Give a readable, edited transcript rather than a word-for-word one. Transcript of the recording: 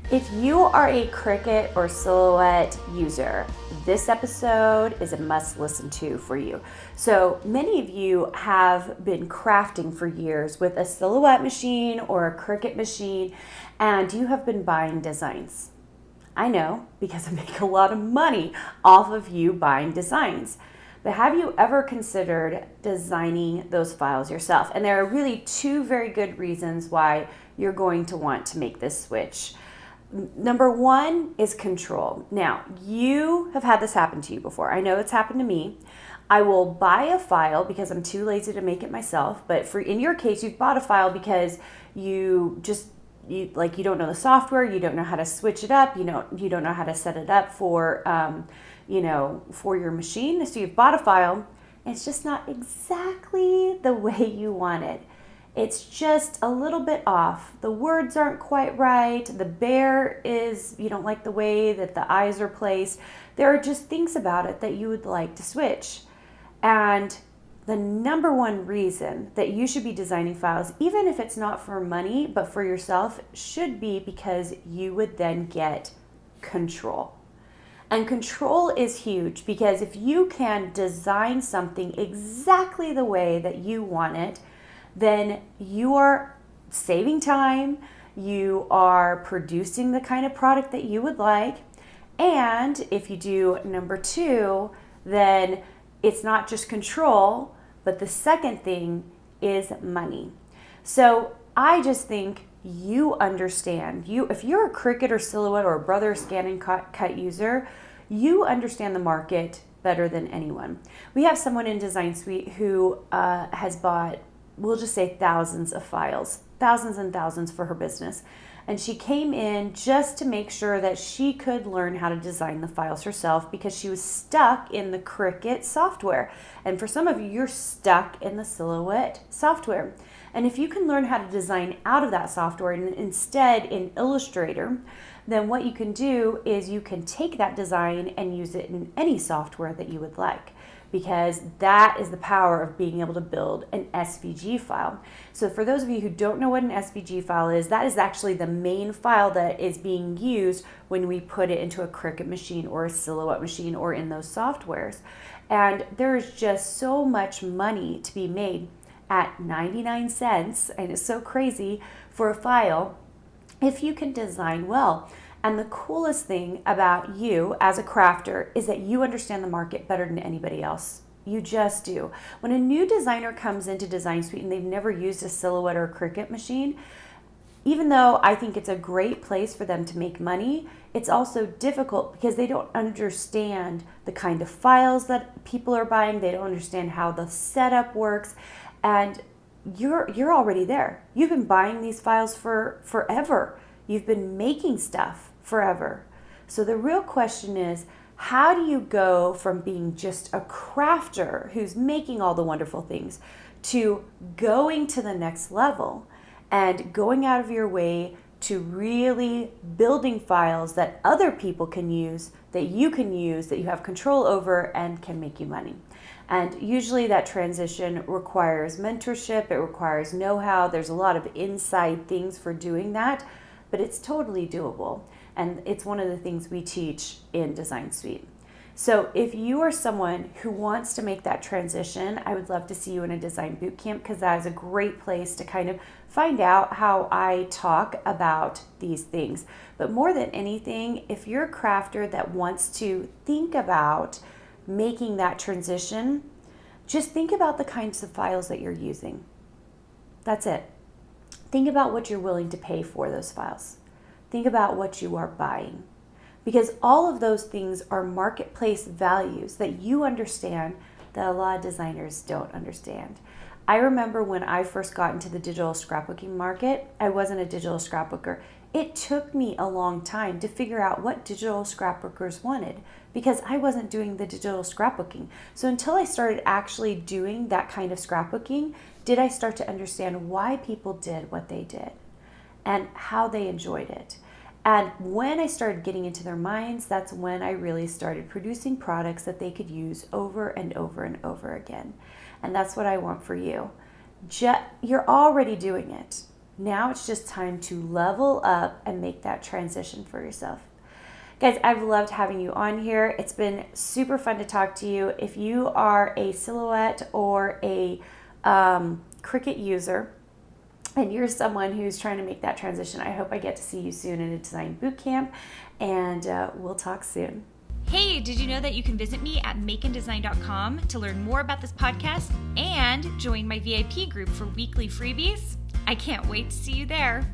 If you are a Cricut or Silhouette user, this episode is a must listen to for you. So many of you have been crafting for years with a Silhouette machine or a Cricut machine, and you have been buying designs. I know, because I make a lot of money off of you buying designs. But have you ever considered designing those files yourself? And there are really two very good reasons why you're going to want to make this switch. Number one is control. Now, you have had this happen to you before. I know it's happened to me. I will buy a file because I'm too lazy to make it myself. But in your case, you've bought a file because you don't know the software, you don't know how to switch it up, you don't know how to set it up for for your machine. So you've bought a file, and it's just not exactly the way you want it. It's just a little bit off. The words aren't quite right. The bear you don't like the way that the eyes are placed. There are just things about it that you would like to switch. And the number one reason that you should be designing files, even if it's not for money, but for yourself, should be because you would then get control. And control is huge because if you can design something exactly the way that you want it, then you are saving time, you are producing the kind of product that you would like, and if you do number two, then it's not just control, but the second thing is money. So I just think you understand. If you're a Cricut or Silhouette or a Brother Scan and Cut user, you understand the market better than anyone. We have someone in Design Suite who has bought, we'll just say, thousands of files, thousands and thousands for her business. And she came in just to make sure that she could learn how to design the files herself because she was stuck in the Cricut software. And for some of you, you're stuck in the Silhouette software. And if you can learn how to design out of that software and instead in Illustrator, then what you can do is you can take that design and use it in any software that you would like, because that is the power of being able to build an SVG file. So for those of you who don't know what an SVG file is, that is actually the main file that is being used when we put it into a Cricut machine or a Silhouette machine or in those softwares. And there is just so much money to be made at 99 cents, and it's so crazy for a file if you can design well. And the coolest thing about you as a crafter is that you understand the market better than anybody else. You just do. When a new designer comes into Design Suite and they've never used a Silhouette or a Cricut machine, even though I think it's a great place for them to make money, it's also difficult because they don't understand the kind of files that people are buying. They don't understand how the setup works. And you're already there. You've been buying these files for forever. You've been making stuff forever. So the real question is, how do you go from being just a crafter who's making all the wonderful things to going to the next level and going out of your way to really building files that other people can use, that you can use, that you have control over and can make you money? And usually that transition requires mentorship, it requires know-how, there's a lot of inside things for doing that, but it's totally doable. And it's one of the things we teach in Design Suite. So if you are someone who wants to make that transition, I would love to see you in a design boot camp, because that is a great place to kind of find out how I talk about these things. But more than anything, if you're a crafter that wants to think about making that transition, just think about the kinds of files that you're using. That's it. Think about what you're willing to pay for those files. Think about what you are buying, because all of those things are marketplace values that you understand that a lot of designers don't understand. I remember when I first got into the digital scrapbooking market, I wasn't a digital scrapbooker. It took me a long time to figure out what digital scrapbookers wanted, because I wasn't doing the digital scrapbooking. So until I started actually doing that kind of scrapbooking, did I start to understand why people did what they did and how they enjoyed it. And when I started getting into their minds, that's when I really started producing products that they could use over and over and over again. And that's what I want for you. You're already doing it. Now it's just time to level up and make that transition for yourself. Guys, I've loved having you on here. It's been super fun to talk to you. If you are a Silhouette or a Cricut user, and you're someone who's trying to make that transition, I hope I get to see you soon in a design boot camp, and we'll talk soon. Hey, did you know that you can visit me at makeanddesign.com to learn more about this podcast and join my VIP group for weekly freebies? I can't wait to see you there.